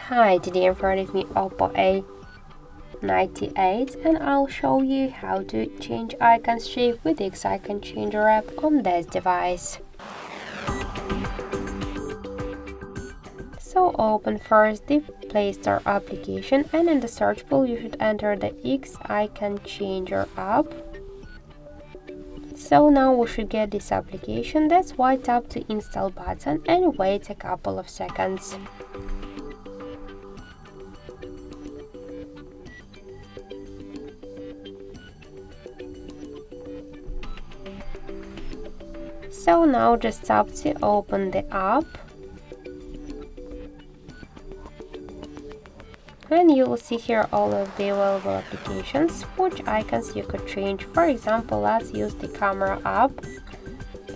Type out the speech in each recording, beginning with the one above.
Hi, today in front of me Oppo A98 and I'll show you how to change icon shape with the Icon Changer app on this device. So open first the Play Store application and in the search bar you should enter the Icon Changer app. So now we should get this application, that's why tap the install button and wait a couple of seconds. So now just tap to open the app and you will see here all of the available applications, which icons you could change. For example, let's use the camera app.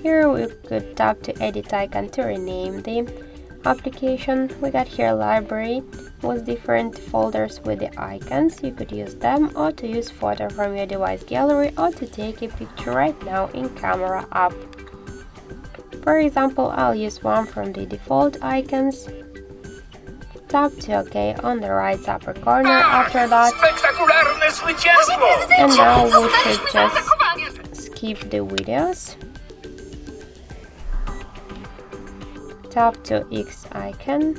Here we could tap to edit icon to rename the application. We got here library with different folders with the icons. You could use them or to use photo from your device gallery or to take a picture right now in camera app. For example, I'll use one from the default icons. Tap to OK on the right upper corner after that. And now we should just skip the videos. Tap to X icon.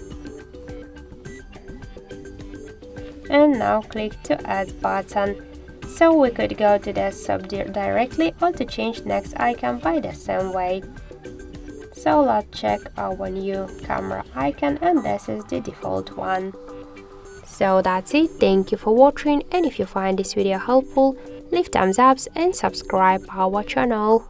And now click to Add button. So we could go to desktop directly or to change next icon by the same way. So let's check our new camera icon and this is the default one. So that's it, thank you for watching and if you find this video helpful, leave thumbs up and subscribe our channel.